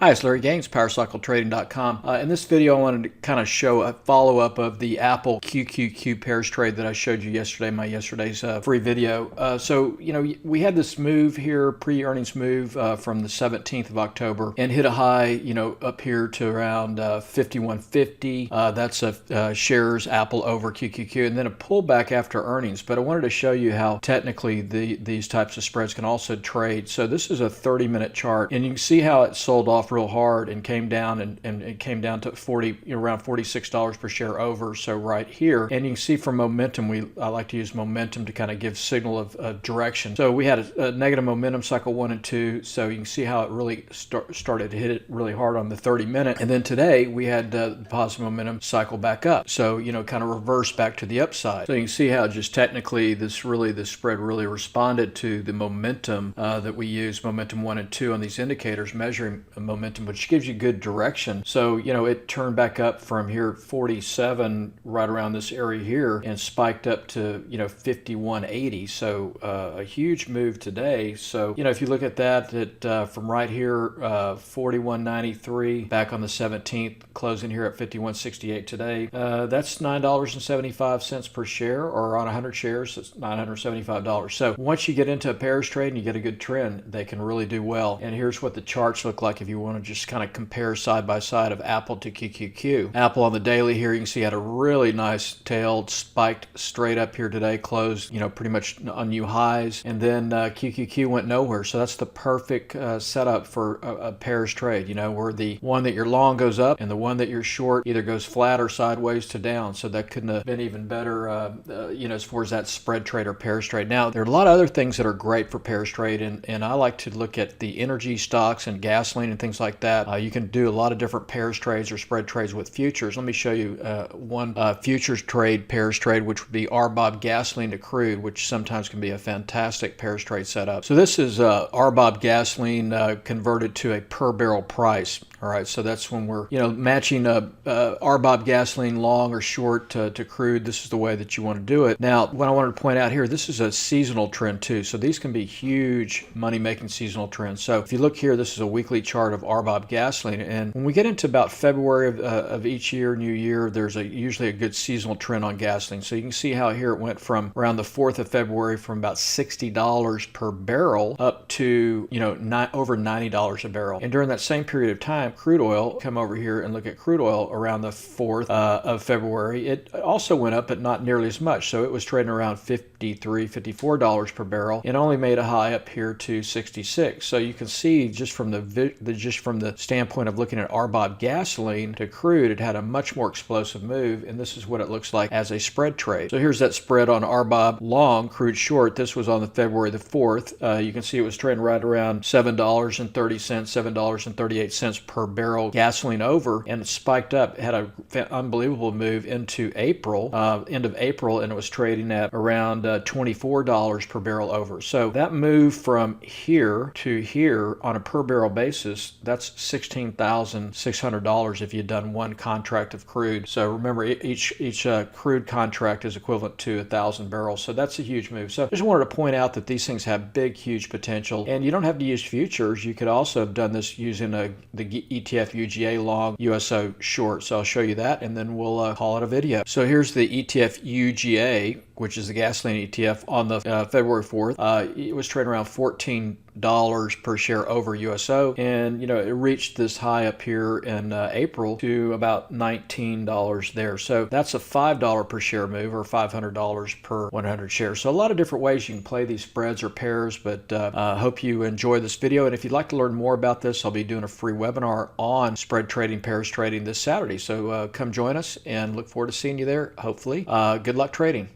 Hi, it's Larry Gaines, PowerCycleTrading.com. In this video, I wanted to kind of show a follow-up of the Apple QQQ pairs trade that I showed you yesterday, my yesterday's free video. We had this move here, pre-earnings move from the 17th of October, and hit a high, up here to around 51.50. That's shares Apple over QQQ, and then a pullback after earnings. But I wanted to show you how technically these types of spreads can also trade. So this is a 30-minute chart, and you can see how it sold off real hard and came down and it came down to around $46 per share over. So right here, and you can see from momentum, I like to use momentum to kind of give signal of direction. So we had a negative momentum cycle 1 and 2. So you can see how it really started to hit it really hard on the 30-minute. And then today we had the positive momentum cycle back up. So, kind of reverse back to the upside. So you can see how just technically this spread really responded to the momentum that we use, momentum 1 and 2 on these indicators, measuring momentum, which gives you good direction. So, it turned back up from here 47 right around this area here and spiked up to, 51.80. So a huge move today. So, if you look at that, from right here, 41.93 back on the 17th, closing here at 51.68 today, that's $9.75 per share, or on 100 shares, it's $975. So once you get into a pairs trade and you get a good trend, they can really do well. And here's what the charts look like if you want to just kind of compare side by side of Apple to QQQ. Apple on the daily here, you can see had a really nice tailed, spiked straight up here today, closed, pretty much on new highs, and then QQQ went nowhere. So that's the perfect setup for a pairs trade, where the one that you're long goes up and the one that you're short either goes flat or sideways to down. So that couldn't have been even better, as far as that spread trade or pairs trade. Now, there are a lot of other things that are great for pairs trade, and I like to look at the energy stocks and gasoline and things like that. You can do a lot of different pairs trades or spread trades with futures. Let me show you one futures trade, pairs trade, which would be RBOB gasoline to crude, which sometimes can be a fantastic pairs trade setup. So this is RBOB gasoline converted to a per barrel price. All right, so that's when we're matching RBOB gasoline long or short to crude. This is the way that you want to do it. Now, what I wanted to point out here, this is a seasonal trend too. So these can be huge money-making seasonal trends. So if you look here, this is a weekly chart of RBOB gasoline, and when we get into about February of each year, new year, there's usually a good seasonal trend on gasoline. So you can see how here it went from around the 4th of February from about $60 per barrel up to over $90 a barrel. And during that same period of time, crude oil, come over here and look at crude oil around the 4th of February. It also went up, but not nearly as much. So it was trading around $53, $54 per barrel, and only made a high up here to 66. So you can see just from the standpoint of looking at RBOB gasoline to crude, it had a much more explosive move, and this is what it looks like as a spread trade. So here's that spread on RBOB long, crude short. This was on the February the 4th. You can see it was trading right around $7.30, $7.38 per barrel gasoline over, and it spiked up, had an unbelievable move into April, end of April, and it was trading at around $24 per barrel over. So that move from here to here on a per barrel basis, that's $16,600 if you'd done one contract of crude. So remember, each crude contract is equivalent to 1,000 barrels. So that's a huge move. So I just wanted to point out that these things have big, huge potential, and you don't have to use futures. You could also have done this using the ETF UGA long, USO short. So I'll show you that, and then we'll call it a video. So here's the ETF UGA, which is the gasoline ETF on the February 4th. It was trading around $14 per share over USO, and it reached this high up here in April to about $19 there. So that's a $5 per share move, or $500 per 100 shares. So a lot of different ways you can play these spreads or pairs, but I hope you enjoy this video. And if you'd like to learn more about this, I'll be doing a free webinar on spread trading, pairs trading this Saturday. So come join us, and look forward to seeing you there, hopefully. Good luck trading.